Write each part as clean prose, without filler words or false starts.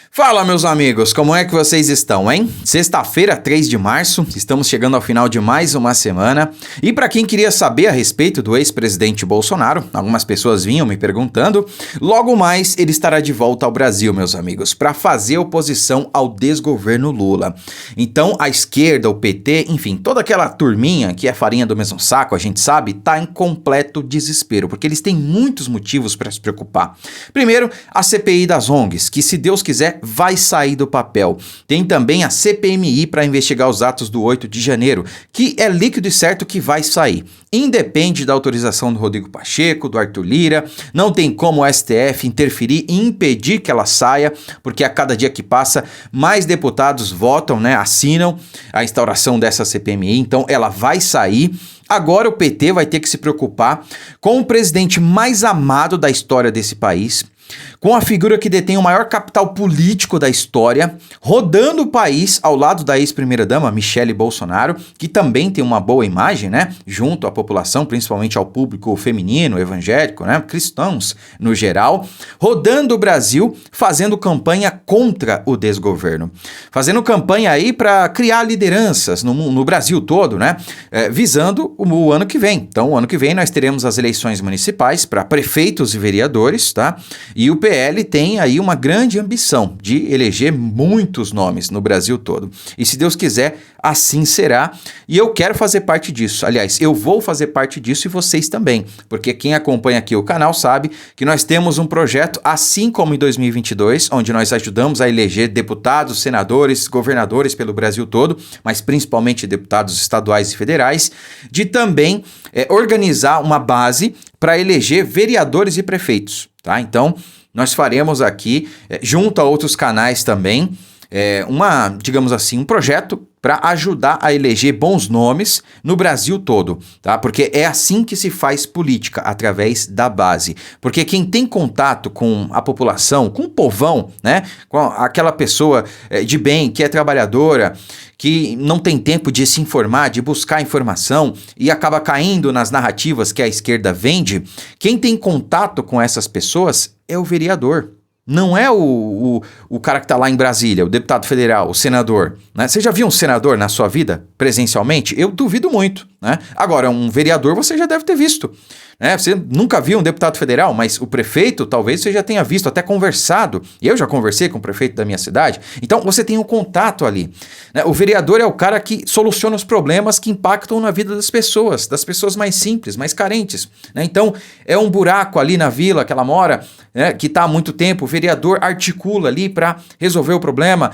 Fala, meus amigos, como é que vocês estão, hein? Sexta-feira, 3 de março, estamos chegando ao final de mais uma semana. E para quem queria saber a respeito do ex-presidente Bolsonaro, algumas pessoas vinham me perguntando, logo mais ele estará de volta ao Brasil, meus amigos, para fazer oposição ao desgoverno Lula. Então, a esquerda, o PT, enfim, toda aquela turminha que é farinha do mesmo saco, a gente sabe, tá em completo desespero, porque eles têm muitos motivos para se preocupar. Primeiro, a CPI das ONGs, que se Deus quiser vai sair do papel. Tem também a CPMI para investigar os atos do 8 de janeiro, que é líquido e certo que vai sair. Independe da autorização do Rodrigo Pacheco, do Arthur Lira, não tem como o STF interferir e impedir que ela saia, porque a cada dia que passa, mais deputados votam, assinam a instauração dessa CPMI, então ela vai sair. Agora o PT vai ter que se preocupar com o presidente mais amado da história desse país, com a figura que detém o maior capital político da história, rodando o país ao lado da ex-primeira-dama Michele Bolsonaro, que também tem uma boa imagem, junto à população, principalmente ao público feminino, evangélico, cristãos no geral, rodando o Brasil, fazendo campanha contra o desgoverno. Fazendo campanha aí para criar lideranças no Brasil todo, visando o ano que vem. Então, o ano que vem nós teremos as eleições municipais para prefeitos e vereadores, tá? E o PL tem aí uma grande ambição de eleger muitos nomes no Brasil todo. E se Deus quiser, assim será. E eu quero fazer parte disso. Aliás, eu vou fazer parte disso e vocês também. Porque quem acompanha aqui o canal sabe que nós temos um projeto, assim como em 2022, onde nós ajudamos a eleger deputados, senadores, governadores pelo Brasil todo, mas principalmente deputados estaduais e federais, de também organizar uma base para eleger vereadores e prefeitos, tá? Então, nós faremos aqui, junto a outros canais também, digamos assim, um projeto para ajudar a eleger bons nomes no Brasil todo, tá? Porque é assim que se faz política, através da base. Porque quem tem contato com a população, com o povão, com aquela pessoa de bem, que é trabalhadora, que não tem tempo de se informar, de buscar informação e acaba caindo nas narrativas que a esquerda vende, quem tem contato com essas pessoas é o vereador. Não é o cara que está lá em Brasília, o deputado federal, o senador. Você já viu um senador na sua vida, presencialmente? Eu duvido muito. Agora, um vereador você já deve ter visto. Você nunca viu um deputado federal, mas o prefeito talvez você já tenha visto, até conversado. Eu já conversei com o prefeito da minha cidade. Então, você tem um contato ali. O vereador é o cara que soluciona os problemas que impactam na vida das pessoas mais simples, mais carentes. Então, é um buraco ali na vila que ela mora, que está há muito tempo. O vereador articula ali para resolver o problema.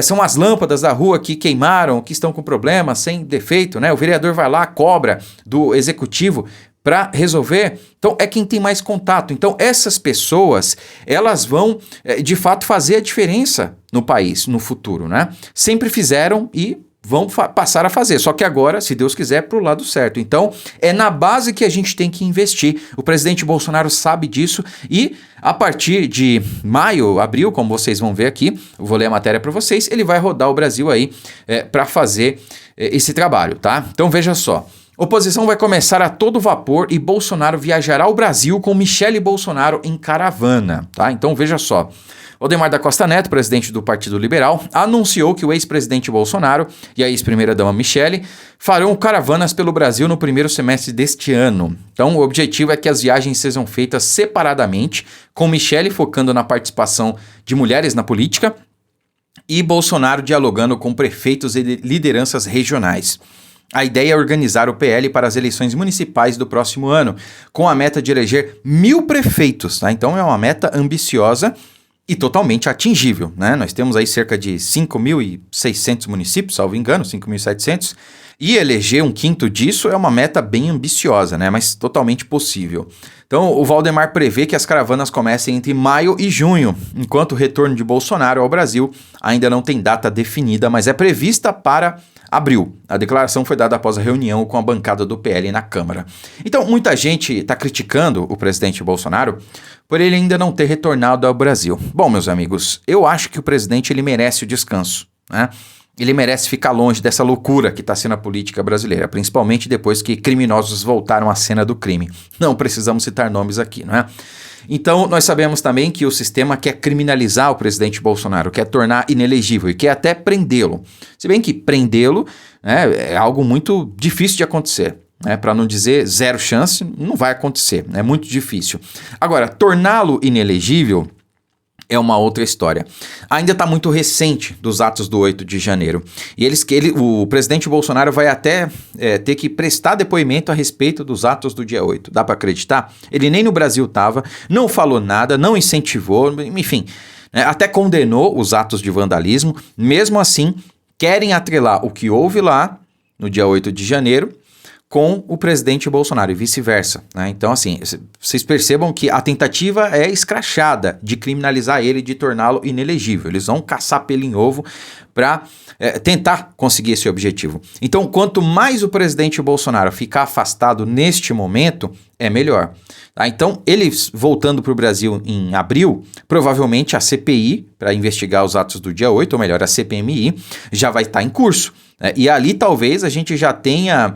São as lâmpadas da rua que queimaram, que estão com problema, sem defeito. O vereador vai lá, cobra do executivo para resolver. Então, é quem tem mais contato. Então, essas pessoas, elas vão, de fato, fazer a diferença no país, no futuro, Sempre fizeram e vão passar a fazer. Só que agora, se Deus quiser, para o lado certo. Então, é na base que a gente tem que investir. O presidente Bolsonaro sabe disso e, a partir de maio, abril, como vocês vão ver aqui, eu vou ler a matéria para vocês, ele vai rodar o Brasil aí para fazer esse trabalho, tá? Então, veja só. Oposição vai começar a todo vapor e Bolsonaro viajará ao Brasil com Michele Bolsonaro em caravana, tá? Então veja só. Valdemar da Costa Neto, presidente do Partido Liberal, anunciou que o ex-presidente Bolsonaro e a ex-primeira-dama Michele farão caravanas pelo Brasil no primeiro semestre deste ano. Então o objetivo é que as viagens sejam feitas separadamente, com Michele focando na participação de mulheres na política e Bolsonaro dialogando com prefeitos e lideranças regionais. A ideia é organizar o PL para as eleições municipais do próximo ano, com a meta de eleger 1.000 prefeitos, tá? Então é uma meta ambiciosa e totalmente atingível, Nós temos aí cerca de 5.600 municípios, salvo engano, 5.700, e eleger um quinto disso é uma meta bem ambiciosa, mas totalmente possível. Então, o Valdemar prevê que as caravanas comecem entre maio e junho, enquanto o retorno de Bolsonaro ao Brasil ainda não tem data definida, mas é prevista para abril. A declaração foi dada após a reunião com a bancada do PL na Câmara. Então, muita gente está criticando o presidente Bolsonaro por ele ainda não ter retornado ao Brasil. Bom, meus amigos, eu acho que o presidente ele merece o descanso, Ele merece ficar longe dessa loucura que está sendo a política brasileira, principalmente depois que criminosos voltaram à cena do crime. Não precisamos citar nomes aqui, Então, nós sabemos também que o sistema quer criminalizar o presidente Bolsonaro, quer tornar inelegível e quer até prendê-lo. Se bem que prendê-lo, né, é algo muito difícil de acontecer. Para não dizer zero chance, não vai acontecer, é muito difícil. Agora, torná-lo inelegível é uma outra história. Ainda está muito recente dos atos do 8 de janeiro. E o presidente Bolsonaro vai até ter que prestar depoimento a respeito dos atos do dia 8. Dá para acreditar? Ele nem no Brasil estava, não falou nada, não incentivou, enfim, até condenou os atos de vandalismo. Mesmo assim, querem atrelar o que houve lá no dia 8 de janeiro com o presidente Bolsonaro e vice-versa, né? Então, assim, vocês percebam que a tentativa é escrachada de criminalizar ele, de torná-lo inelegível. Eles vão caçar pelo em ovo para tentar conseguir esse objetivo. Então, quanto mais o presidente Bolsonaro ficar afastado neste momento, é melhor. Tá? Então, ele voltando para o Brasil em abril, provavelmente a CPI, para investigar os atos do dia 8, ou melhor, a CPMI, já vai estar em curso. E ali talvez a gente já tenha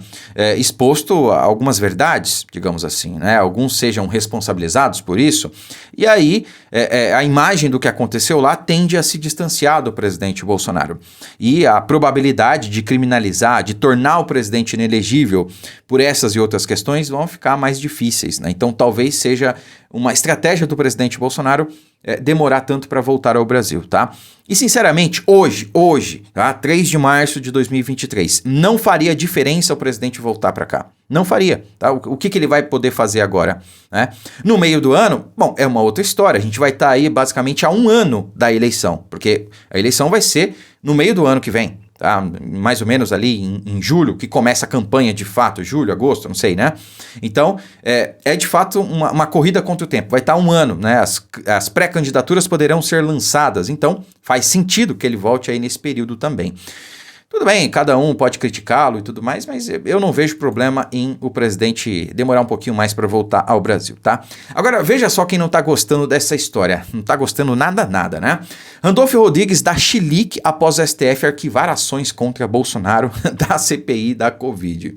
exposto algumas verdades, digamos assim, né? Alguns sejam responsabilizados por isso, e aí a imagem do que aconteceu lá tende a se distanciar do presidente Bolsonaro. E a probabilidade de criminalizar, de tornar o presidente inelegível por essas e outras questões vão ficar mais difíceis, né? Então talvez seja uma estratégia do presidente Bolsonaro demorar tanto para voltar ao Brasil, tá? E sinceramente, hoje, tá? 3 de março de 2023, não faria diferença o presidente voltar para cá. Não faria, tá? O que ele vai poder fazer agora, né? No meio do ano, bom, é uma outra história. A gente vai estar aí basicamente há um ano da eleição, porque a eleição vai ser no meio do ano que vem. Tá? Mais ou menos ali em julho, que começa a campanha de fato, julho, agosto, não sei, né? Então, é de fato uma corrida contra o tempo. Vai estar um ano, né? As pré-candidaturas poderão ser lançadas, então faz sentido que ele volte aí nesse período também. Tudo bem, cada um pode criticá-lo e tudo mais, mas eu não vejo problema em o presidente demorar um pouquinho mais para voltar ao Brasil, tá? Agora, veja só quem não tá gostando dessa história. Não tá gostando nada, né? Randolfo Rodrigues dá chilique após o STF arquivar ações contra Bolsonaro da CPI da Covid.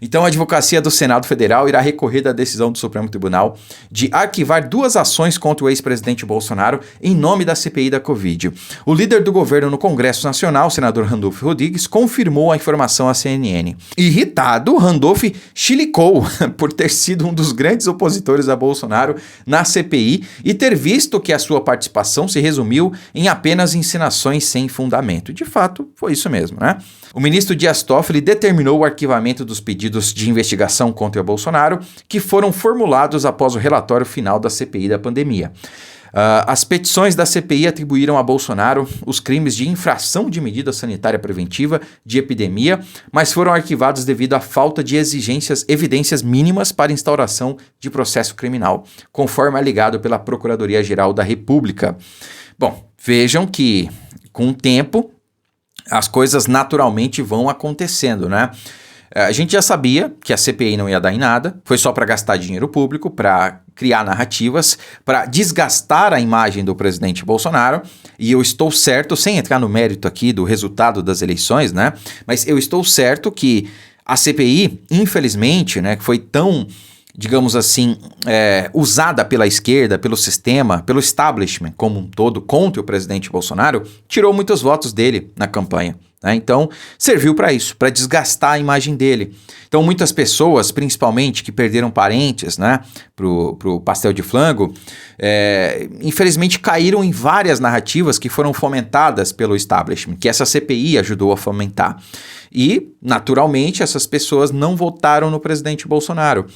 Então, a Advocacia do Senado Federal irá recorrer da decisão do Supremo Tribunal de arquivar 2 ações contra o ex-presidente Bolsonaro em nome da CPI da Covid. O líder do governo no Congresso Nacional, o senador Randolfo Rodrigues, confirmou a informação à CNN. Irritado, Randolfo chilicou por ter sido um dos grandes opositores a Bolsonaro na CPI e ter visto que a sua participação se resumiu em apenas encenações sem fundamento. De fato, foi isso mesmo, né? O ministro Dias Toffoli determinou o arquivamento dos pedidos de investigação contra Bolsonaro que foram formulados após o relatório final da CPI da pandemia. As petições da CPI atribuíram a Bolsonaro os crimes de infração de medida sanitária preventiva de epidemia, mas foram arquivados devido à falta de evidências mínimas para instauração de processo criminal, conforme alegado pela Procuradoria-Geral da República. Bom, vejam que, com o tempo, as coisas naturalmente vão acontecendo, né? A gente já sabia que a CPI não ia dar em nada, foi só para gastar dinheiro público, para criar narrativas, para desgastar a imagem do presidente Bolsonaro, e eu estou certo, sem entrar no mérito aqui do resultado das eleições, né? Mas eu estou certo que a CPI, infelizmente, né, que foi tão, digamos assim, usada pela esquerda, pelo sistema, pelo establishment como um todo contra o presidente Bolsonaro, tirou muitos votos dele na campanha. Né? Então, serviu para isso, para desgastar a imagem dele. Então, muitas pessoas, principalmente que perderam parentes, né, pro pastel de flango, infelizmente caíram em várias narrativas que foram fomentadas pelo establishment, que essa CPI ajudou a fomentar. E, naturalmente, essas pessoas não votaram no presidente Bolsonaro.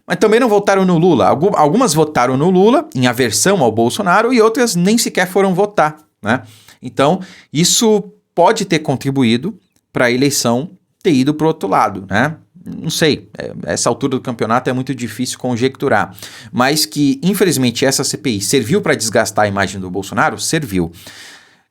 Mas também não votaram no Lula. Algumas votaram no Lula, em aversão ao Bolsonaro, e outras nem sequer foram votar, né? Então, isso pode ter contribuído para a eleição ter ido para o outro lado, né? Não sei, essa altura do campeonato é muito difícil conjecturar. Mas que, infelizmente, essa CPI serviu para desgastar a imagem do Bolsonaro? Serviu.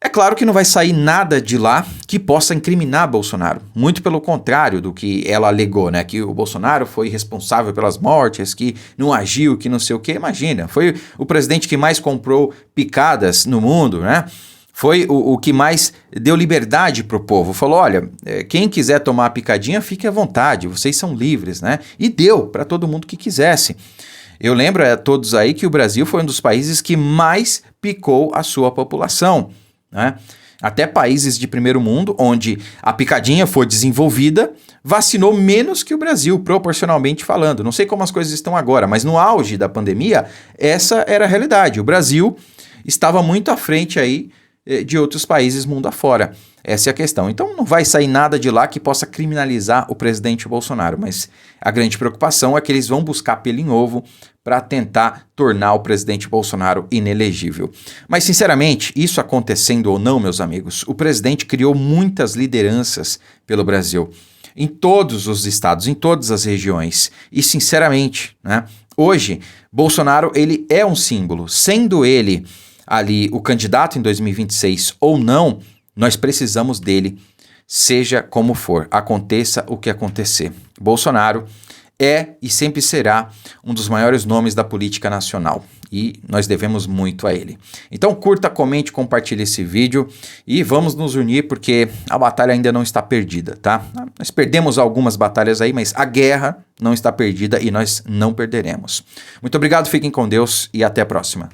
É claro que não vai sair nada de lá que possa incriminar Bolsonaro. Muito pelo contrário do que ela alegou, né? Que o Bolsonaro foi responsável pelas mortes, que não agiu, que não sei o quê. Imagina, foi o presidente que mais comprou picadas no mundo, né? Foi o que mais deu liberdade para o povo. Falou, olha, quem quiser tomar a picadinha, fique à vontade, vocês são livres, né? E deu para todo mundo que quisesse. Eu lembro a todos aí que o Brasil foi um dos países que mais picou a sua população, né? Até países de primeiro mundo, onde a picadinha foi desenvolvida, vacinou menos que o Brasil, proporcionalmente falando. Não sei como as coisas estão agora, mas no auge da pandemia, essa era a realidade. O Brasil estava muito à frente aí de outros países mundo afora. Essa é a questão. Então não vai sair nada de lá que possa criminalizar o presidente Bolsonaro, mas a grande preocupação é que eles vão buscar pelo em ovo para tentar tornar o presidente Bolsonaro inelegível. Mas, sinceramente, isso acontecendo ou não, meus amigos, o presidente criou muitas lideranças pelo Brasil, em todos os estados, em todas as regiões. E, sinceramente, né, hoje, Bolsonaro ele é um símbolo. Sendo ele ali o candidato em 2026 ou não, nós precisamos dele, seja como for, aconteça o que acontecer. Bolsonaro é e sempre será um dos maiores nomes da política nacional e nós devemos muito a ele. Então curta, comente, compartilhe esse vídeo e vamos nos unir porque a batalha ainda não está perdida, tá? Nós perdemos algumas batalhas aí, mas a guerra não está perdida e nós não perderemos. Muito obrigado, fiquem com Deus e até a próxima.